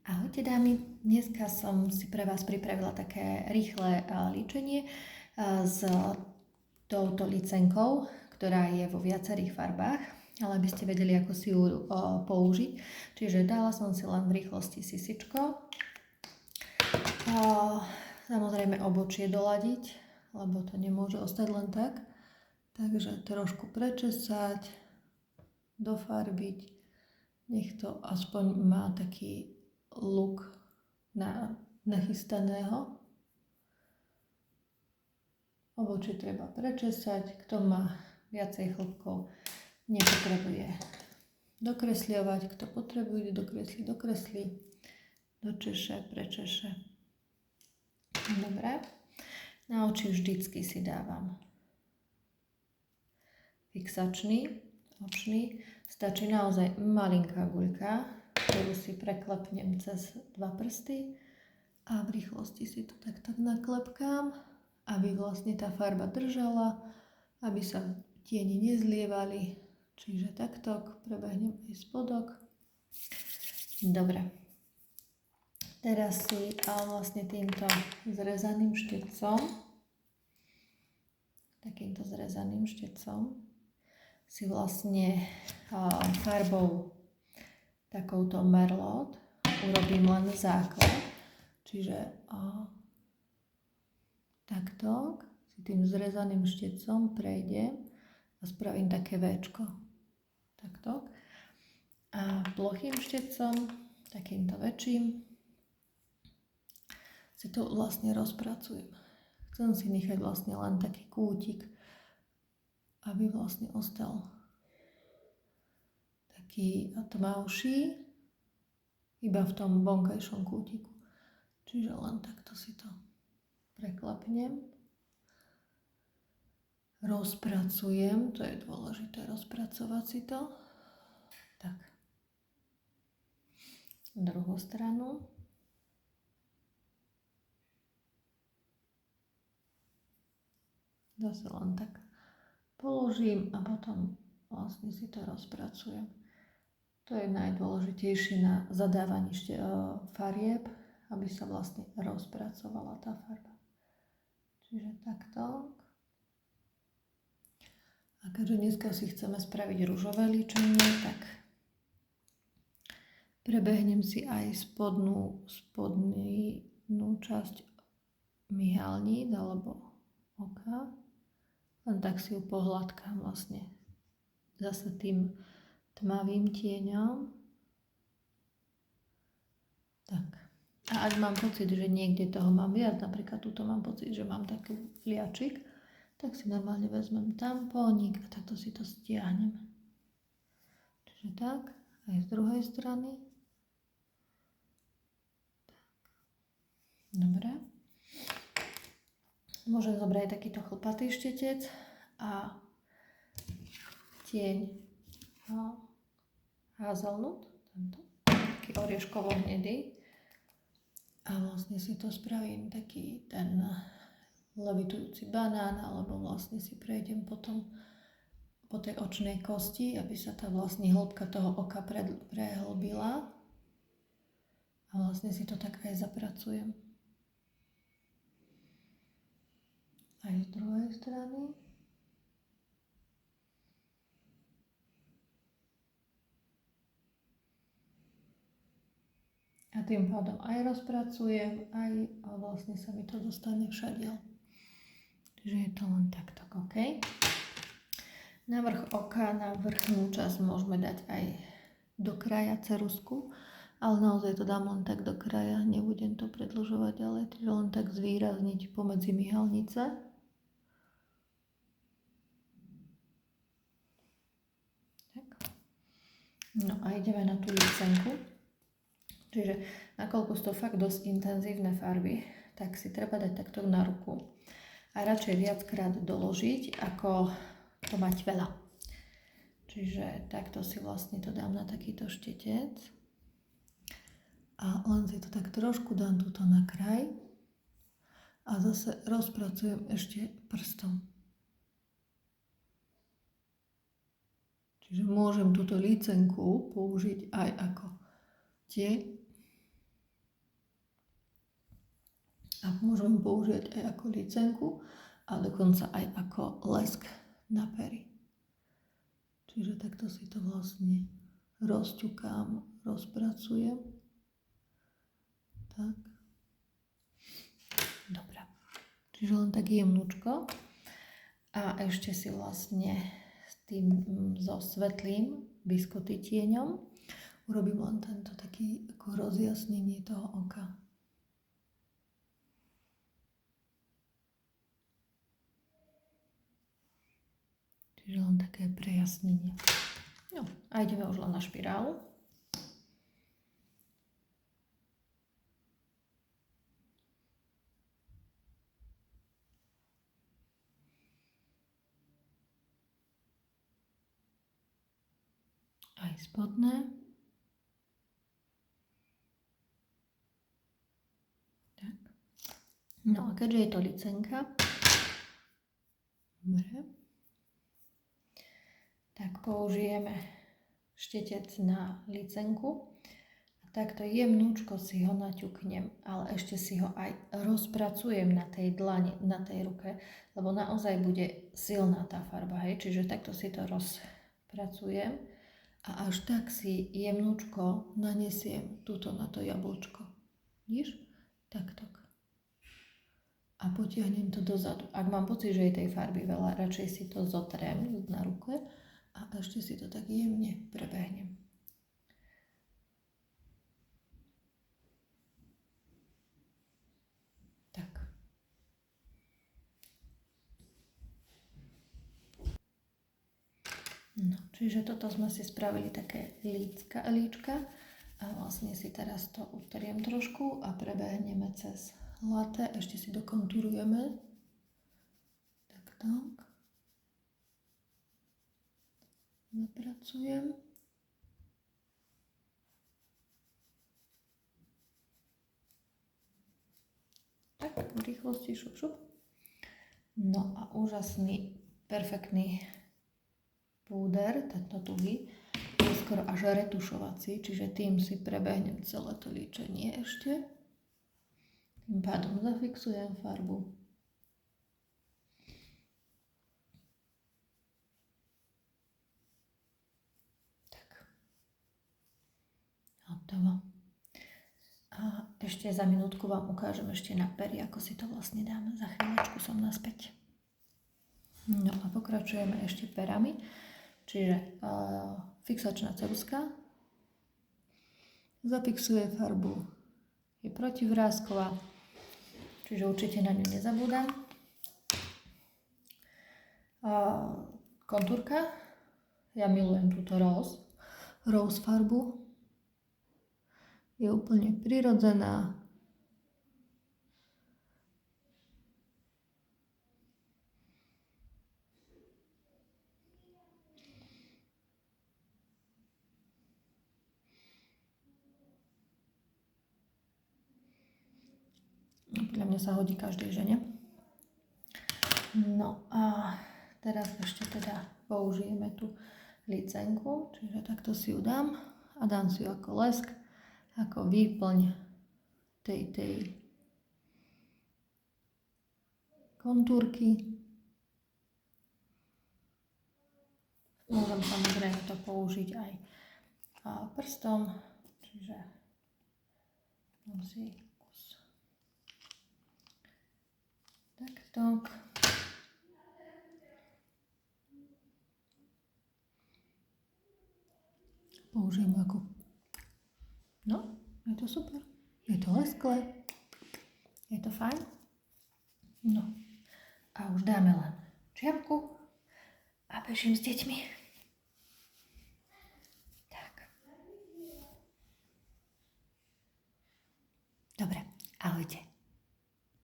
Ahojte dámy, dneska som si pre vás pripravila také rýchle líčenie s touto licenkou, ktorá je vo viacerých farbách, ale aby ste vedeli, ako si ju použiť. Čiže dala som si len v rýchlosti sisičko. Samozrejme obočie doladiť, lebo to nemôže ostať len tak. Takže trošku prečesať, dofarbiť, nech to aspoň má taký look nachystaného. Obočie treba prečesať, kto má viacej chlpkov, nepotrebuje dokresľovať, kto potrebuje dokresliť, dokreslí, dočeše, prečeše. Dobre, na oči vždycky si dávam fixačný, očný, stačí naozaj malinká guľka, ktorú si preklepnem cez dva prsty a v rýchlosti si to takto naklepkám, aby vlastne tá farba držala, aby sa tieni nezlievali. Čiže takto prebehnem aj spodok. Dobre. Teraz si vlastne týmto zrezaným štecom, takýmto zrezaným štecom, si vlastne farbou takouto Merlot urobím len základ, čiže takto si tým zrezaným štecom prejdem a spravím také Včko. Takto. A plochým štecom, takýmto väčším, si to vlastne rozpracujem. Chcem si nechať vlastne len taký kútik, aby vlastne ostal taký tmavší, iba v tom vonkajšom kútiku. Čiže len takto si to preklapnem. Rozpracujem, to je dôležité, rozpracovať si to. Tak. Druhú stranu. Zase len tak položím a potom vlastne si to rozpracujem. To je najdôležitejšie na zadávaní farieb, aby sa vlastne rozpracovala tá farba. Čiže takto. A keďže dneska si chceme spraviť ružové líčenie, tak prebehnem si aj spodnú časť myhalníc alebo oka. Len tak si ju pohľadkám vlastne zase tým tmavým tieňom. Tak. A ak mám pocit, že niekde toho mám viac, napríklad tuto mám pocit, že mám taký fliačik, tak si normálne vezmem tampónik a takto si to stiahnem. Čiže tak, aj z druhej strany. Tak. Dobre. Môžem zobrať aj takýto chlpatý štetec a tieň hazelnut, tento, taký orieškovo hnedý. A vlastne si to spravím taký ten levitujúci banán, alebo vlastne si prejdem potom po tej očnej kosti, aby sa tá vlastne hĺbka toho oka prehlbila. A vlastne si to tak aj zapracujem. Aj z druhej strany. A tým pádom aj rozpracujem, aj vlastne sa mi to dostane všadiaľ. Čiže je to len takto, OK? Na vrch oka, na vrchnú časť môžeme dať aj do kraja ceruzku, ale naozaj to dám len tak do kraja, nebudem to predĺžovať ďalej, čiže len tak zvýrazniť pomedzi myhalnice. Tak. No a ideme na tú licenku. Čiže nakoľko sú to fakt dosť intenzívne farby, tak si treba dať takto na ruku a radšej viackrát doložiť, ako to mať veľa. Čiže takto si vlastne to dám na takýto štetec a len si to tak trošku dám tuto na kraj a zase rozpracujem ešte prstom. Čiže môžem túto lícenku použiť aj ako tieň môžem použiť aj ako licenku a dokonca aj ako lesk na pery. Čiže takto si to vlastne rozťukám, rozpracujem. Tak. Dobre. Čiže len tak jemnúčko. A ešte si vlastne s tým so svetlým biskuty tieňom urobím len tento taký ako rozjasnenie toho oka. Čiže len také prejasnenie. No, a ideme už len na špirálu. Aj spodné. Tak. No a keďže je to licenka, dobre, tak použijeme štetec na licenku a takto jemnúčko si ho naťuknem, ale ešte si ho aj rozpracujem na tej dlani, na tej ruke, lebo naozaj bude silná tá farba, hej, čiže takto si to rozpracujem. A až tak si jemnúčko nanesiem túto na to jablčko. Vidíš? Takto. A potiahnem to dozadu. Ak mám pocit, že je tej farby veľa, radšej si to zotrem na ruke a ešte si to tak jemne prebehnem. Tak. No, čiže toto sme si spravili také líčka a vlastne si teraz to utriem trošku a prebehneme cez latte. Ešte si dokontúrujeme. Takto. Napracujem. Tak, v rýchlosti šup, šup. No a úžasný, perfektný púder, tento tuhý, je skoro až retušovací, čiže tým si prebehnem celé to líčenie ešte. Tým pádom zafixujem farbu. Tak. Hotovo. A ešte za minútku vám ukážem ešte na pery, ako si to vlastne dáme. Za chvíľočku som naspäť. No a pokračujeme ešte perami. Čiže fixačná ceruska zafixuje farbu, je protivrásková, čiže určite na ňu nezabúdam. Kontúrka, ja milujem túto rose farbu, je úplne prirodzená. Podľa mňa sa hodí každej žene. No a teraz ešte teda použijeme tú licenku, čiže takto si ju dám a dám si ju ako lesk, ako výplň tej kontúrky. Môžem samozrejme to použiť aj prstom, čiže dám si kus takto. Použijem ako... No, je to super. Je to lesklé. Je to fajn. No. A už dáme len čiapku a bežím s deťmi. Tak. Dobre, ahojte.